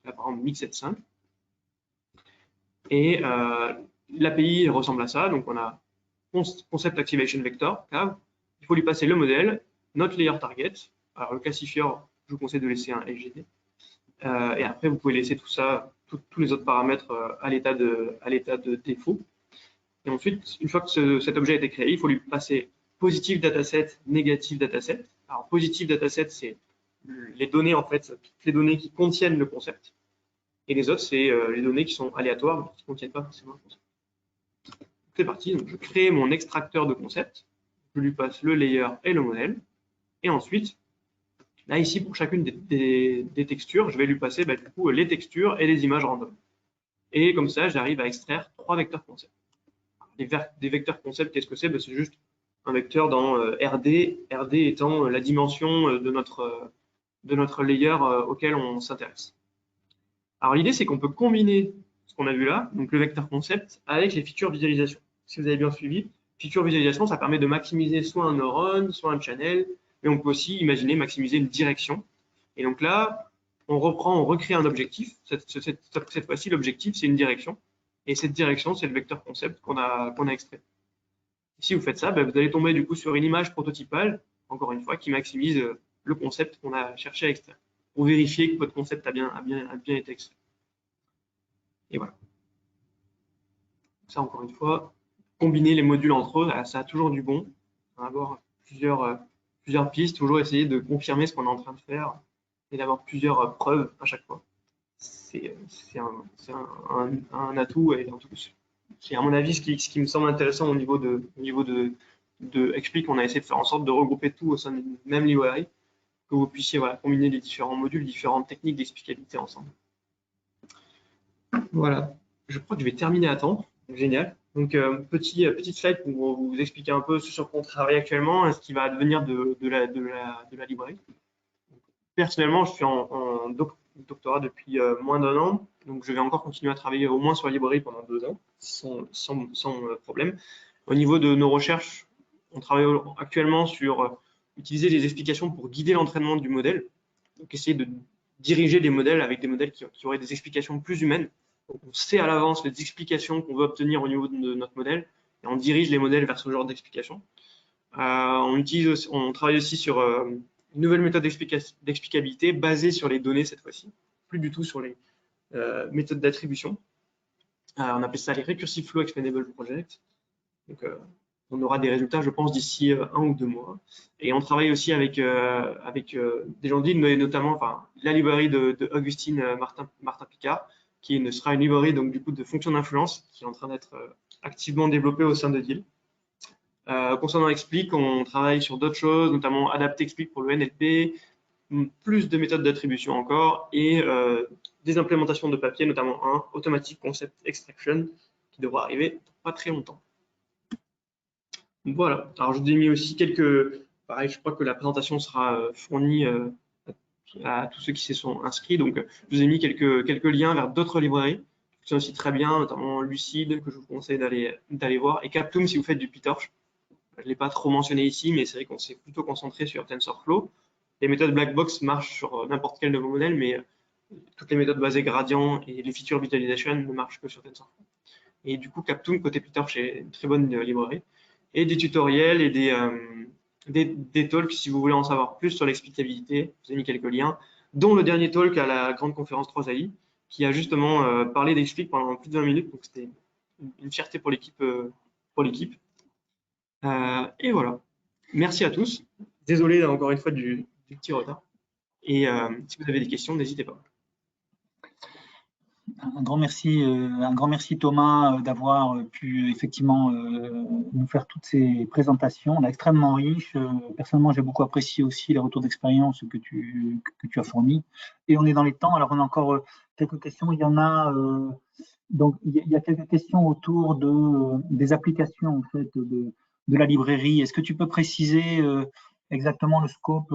là, par exemple MIC75. Et l'API ressemble à ça, donc on a Concept Activation Vector, CAV. Il faut lui passer le modèle, notre layer target. Alors le classifieur, je vous conseille de laisser un LGD. Et après, vous pouvez laisser tout ça, tous les autres paramètres à l'état de défaut. Et ensuite, une fois que cet objet a été créé, il faut lui passer positif dataset, négatif dataset. Alors positif dataset, c'est les données, en fait, toutes les données qui contiennent le concept. Et les autres, c'est les données qui sont aléatoires, mais qui ne contiennent pas forcément le concept. C'est parti, donc je crée mon extracteur de concept, je lui passe le layer et le modèle, et ensuite, là ici, pour chacune des textures, je vais lui passer du coup les textures et les images random. Et comme ça, j'arrive à extraire 3 vecteurs concept. Des vecteurs concept, qu'est-ce que c'est? C'est juste un vecteur dans RD, RD étant la dimension de notre layer auquel on s'intéresse. Alors l'idée, c'est qu'on peut combiner ce qu'on a vu là, donc le vecteur concept, avec les features visualisation. Si vous avez bien suivi, feature visualisation, ça permet de maximiser soit un neurone, soit un channel, mais on peut aussi imaginer maximiser une direction. Et donc là, on recrée un objectif. Cette fois-ci, l'objectif, c'est une direction. Et cette direction, c'est le vecteur concept qu'on a extrait. Et si vous faites ça, vous allez tomber du coup sur une image prototypale, encore une fois, qui maximise le concept qu'on a cherché à extraire, pour vérifier que votre concept a bien été extrait. Et voilà. Ça, encore une fois, combiner les modules entre eux, ça a toujours du bon. On va avoir plusieurs pistes, toujours essayer de confirmer ce qu'on est en train de faire et d'avoir plusieurs preuves à chaque fois. C'est un atout et c'est à mon avis ce qui me semble intéressant au niveau de Explic. On a essayé de faire en sorte de regrouper tout au sein d'une même librairie, que vous puissiez combiner les différents modules, différentes techniques d'explicabilité ensemble. Voilà, je crois que je vais terminer à temps. Génial. Donc, petite slide pour vous expliquer un peu ce sur quoi on travaille actuellement et ce qui va devenir de la librairie. Personnellement, je suis en doctorat depuis moins d'1 an, donc je vais encore continuer à travailler au moins sur la librairie pendant 2 ans, sans problème. Au niveau de nos recherches, on travaille actuellement sur utiliser les explications pour guider l'entraînement du modèle, donc essayer de diriger des modèles avec des modèles qui auraient des explications plus humaines. Donc, on sait à l'avance les explications qu'on veut obtenir au niveau de notre modèle et on dirige les modèles vers ce genre d'explications. On travaille aussi sur une nouvelle méthode d'explicabilité basée sur les données cette fois-ci, plus du tout sur les méthodes d'attribution. On appelle ça les Recursive Flow Explainable Project. Donc, on aura des résultats, je pense, d'ici 1 ou 2 mois. Et on travaille aussi avec des gens d'île, notamment la librairie de Augustine Martin Picard, qui sera une librairie donc, du coup, de fonctions d'influence qui est en train d'être activement développée au sein de DIL. Concernant Explic, on travaille sur d'autres choses, notamment adapter Explic pour le NLP, plus de méthodes d'attribution encore, et des implémentations de papier, notamment un Automatic Concept Extraction, qui devra arriver pas très longtemps. Voilà, alors je vous ai mis aussi pareil, je crois que la présentation sera fournie à tous ceux qui se sont inscrits, donc je vous ai mis quelques liens vers d'autres librairies qui sont aussi très bien, notamment Lucide, que je vous conseille d'aller voir, et Captum si vous faites du PyTorch. Je ne l'ai pas trop mentionné ici, mais c'est vrai qu'on s'est plutôt concentré sur TensorFlow. Les méthodes Blackbox marchent sur n'importe quel de vos modèles, mais toutes les méthodes basées gradient et les features visualization ne marchent que sur TensorFlow. Et du coup, Captum, côté PyTorch, est une très bonne librairie. Et des tutoriels et des talks si vous voulez en savoir plus sur l'explicabilité. Je vous ai mis quelques liens, dont le dernier talk à la grande conférence 3AI, qui a justement parlé d'Explic pendant plus de 20 minutes. Donc, c'était une fierté pour l'équipe. Et voilà. Merci à tous. Désolé encore une fois du petit retard. Et si vous avez des questions, n'hésitez pas. Un grand merci Thomas d'avoir pu effectivement nous faire toutes ces présentations. On est extrêmement riche. Personnellement, j'ai beaucoup apprécié aussi les retours d'expérience que tu as fournis. Et on est dans les temps. Alors, on a encore quelques questions. Il y en a donc il y a quelques questions autour des applications en fait de la librairie. Est-ce que tu peux préciser exactement le scope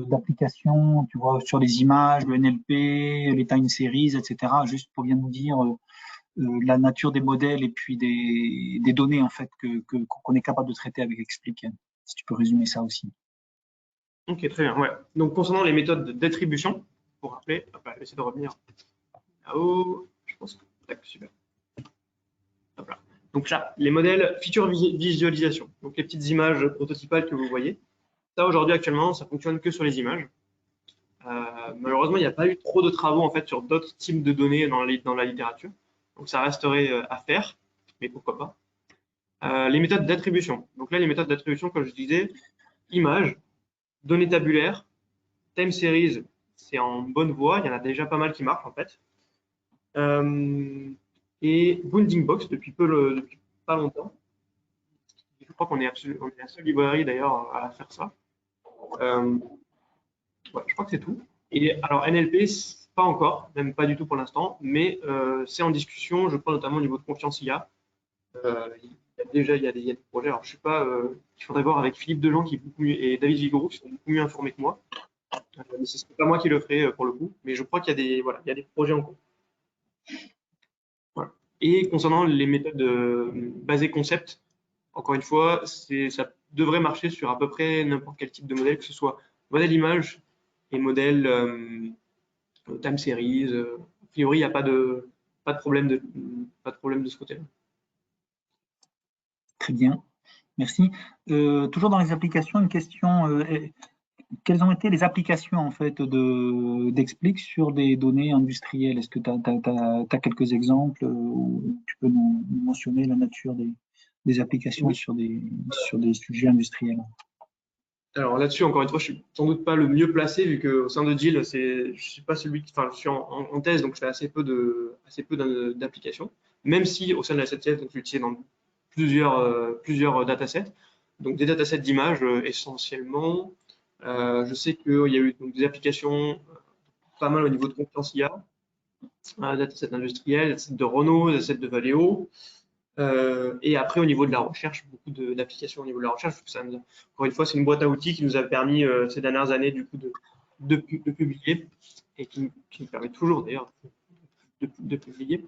d'application, tu vois, sur les images, le NLP, les time series, etc., juste pour bien nous dire la nature des modèles et puis des données en fait qu'on est capable de traiter avec Explic. Si tu peux résumer ça aussi. Ok, très bien. Ouais. Donc, concernant les méthodes d'attribution, pour rappeler, hop là, je vais essayer de revenir là-haut. Je pense que. Tac, super. Hop là. Donc là, les modèles feature visualisation, donc les petites images prototypales que vous voyez. Ça, aujourd'hui, actuellement, ça fonctionne que sur les images. Malheureusement, il n'y a pas eu trop de travaux en fait sur d'autres types de données dans la littérature. Donc, ça resterait à faire, mais pourquoi pas. Les méthodes d'attribution. Donc là, les méthodes d'attribution, comme je disais, images, données tabulaires, time series, c'est en bonne voie. Il y en a déjà pas mal qui marchent en fait. Et Bounding Box depuis pas longtemps. Je crois qu'on est la seule librairie d'ailleurs à faire ça. Ouais, je crois que c'est tout. Et alors NLP, pas encore, même pas du tout pour l'instant, mais c'est en discussion, je crois notamment au niveau de confiance IA. Il y a des projets. Alors je suis pas, il faudrait voir avec Philippe Dejean qui est beaucoup mieux, et David Vigouroux qui sont beaucoup mieux informés que moi. Mais ce serait pas moi qui le ferai pour le coup, mais je crois qu'il y a des projets en cours. Voilà. Et concernant les méthodes basées concept, encore une fois, ça devrait marcher sur à peu près n'importe quel type de modèle, que ce soit modèle image et modèle time series. A priori, il n'y a pas de problème de ce côté-là. Très bien, merci. Toujours dans les applications, une question. Quelles ont été les applications en fait d'Explic sur des données industrielles? Est-ce que tu as quelques exemples où tu peux nous mentionner la nature des applications Oui. sur des sujets industriels? Alors là-dessus, encore une fois, je suis sans doute pas le mieux placé vu qu'au sein de Deal, je suis pas celui qui, enfin, je suis en thèse, donc je fais assez peu d'applications. Même si au sein de la SNCF, donc je l'utilise dans plusieurs datasets. Donc des datasets d'images essentiellement. Je sais qu'il y a eu donc, des applications pas mal au niveau de confiance IA, datasets industriels, datasets de Renault, datasets de Valeo. Et après, au niveau de la recherche, beaucoup d'applications au niveau de la recherche. Encore une fois, c'est une boîte à outils qui nous a permis ces dernières années du coup de publier et qui nous permet toujours d'ailleurs de publier.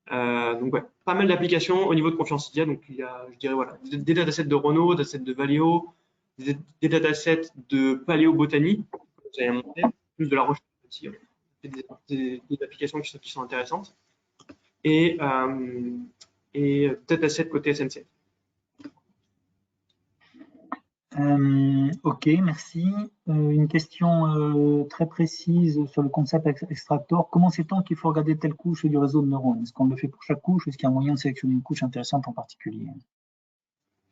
Donc ouais, pas mal d'applications au niveau de confiance IA. Donc il y a, je dirais voilà, des datasets de Renault, des datasets de Valeo, des datasets de paléobotanie, comme vous avez montré, plus de la recherche aussi, des applications qui sont intéressantes. Et dataset côté SNCF. Ok, merci. Une question très précise sur le concept extractor. Comment sait-on qu'il faut regarder telle couche du réseau de neurones? Est-ce qu'on le fait pour chaque couche? Est-ce qu'il y a un moyen de sélectionner une couche intéressante en particulier?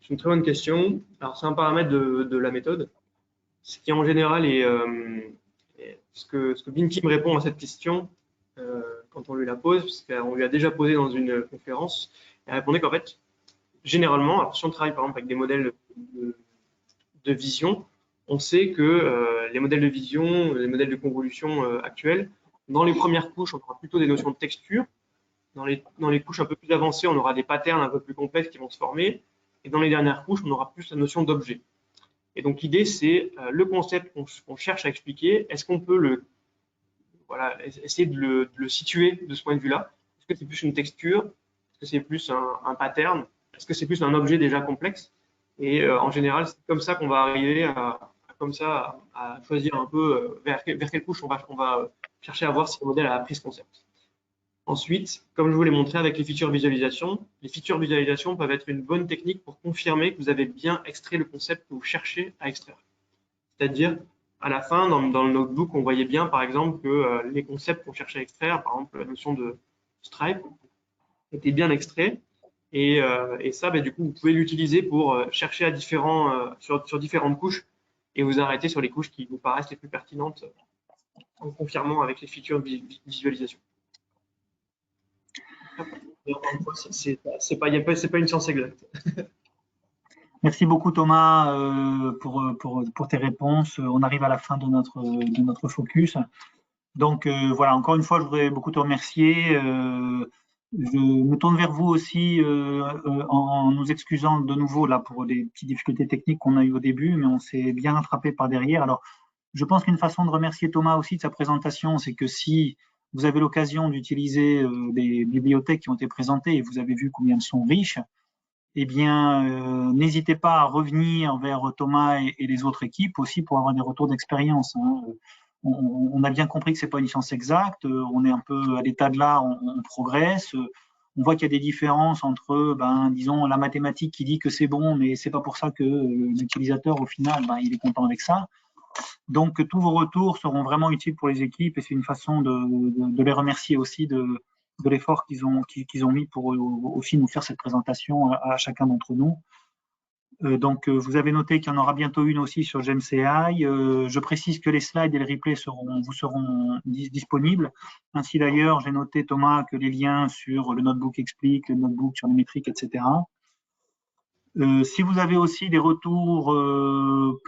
C'est une très bonne question. Alors, c'est un paramètre de la méthode. Ce qui, en général, est ce que Binky me répond à cette question quand on lui la pose, parce qu'on lui a déjà posé dans une conférence, elle répondait qu'en fait, généralement, alors si on travaille par exemple avec des modèles de vision, on sait que les modèles de vision, les modèles de convolution actuels, dans les premières couches, on aura plutôt des notions de texture. Dans les couches un peu plus avancées, on aura des patterns un peu plus complexes qui vont se former. Et dans les dernières couches, on aura plus la notion d'objet. Et donc l'idée, c'est le concept qu'on cherche à expliquer. Est-ce qu'on peut essayer de le situer de ce point de vue-là? Est-ce que c'est plus une texture? Est-ce que c'est plus un pattern? Est-ce que c'est plus un objet déjà complexe? Et en général, c'est comme ça qu'on va arriver à choisir un peu vers quelle couche on va chercher à voir si le modèle a appris ce concept. Ensuite, comme je vous l'ai montré avec les feature visualisation peuvent être une bonne technique pour confirmer que vous avez bien extrait le concept que vous cherchez à extraire. C'est-à-dire, à la fin, dans le notebook, on voyait bien, par exemple, que les concepts qu'on cherchait à extraire, par exemple, la notion de stripe, étaient bien extraits. Et ça, du coup, vous pouvez l'utiliser pour chercher sur différentes couches et vous arrêter sur les couches qui vous paraissent les plus pertinentes en confirmant avec les features visualisation. Et encore une fois, c'est pas une science exacte. Merci beaucoup Thomas pour tes réponses. On arrive à la fin de notre focus. Donc voilà, encore une fois, je voudrais beaucoup te remercier. Je me tourne vers vous aussi en nous excusant de nouveau là pour les petites difficultés techniques qu'on a eues au début, mais on s'est bien rattrapé par derrière. Alors, je pense qu'une façon de remercier Thomas aussi de sa présentation, c'est que si vous avez l'occasion d'utiliser des bibliothèques qui ont été présentées et vous avez vu combien elles sont riches, eh bien, n'hésitez pas à revenir vers Thomas et les autres équipes aussi pour avoir des retours d'expérience. Hein. On a bien compris que c'est pas une science exacte. On est un peu à l'état de l'art, on progresse. On voit qu'il y a des différences entre, ben, disons, la mathématique qui dit que c'est bon, mais c'est pas pour ça que l'utilisateur, au final, ben, il est content avec ça. Donc, tous vos retours seront vraiment utiles pour les équipes et c'est une façon de les remercier aussi de l'effort qu'ils ont mis pour aussi nous faire cette présentation à chacun d'entre nous. Donc, vous avez noté qu'il y en aura bientôt une aussi sur GemCI. Je précise que les slides et les replays vous seront disponibles. Ainsi d'ailleurs, j'ai noté, Thomas, que les liens sur le notebook explique, le notebook sur les métriques, etc. Si vous avez aussi des retours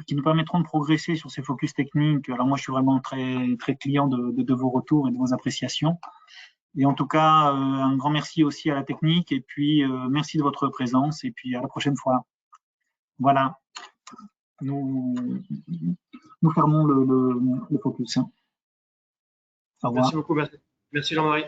qui nous permettront de progresser sur ces focus techniques, alors moi je suis vraiment très, très client de vos retours et de vos appréciations. Et en tout cas, un grand merci aussi à la technique et puis merci de votre présence et puis à la prochaine fois. Voilà, nous fermons le focus. Au revoir. Merci beaucoup. Merci Jean-Marie.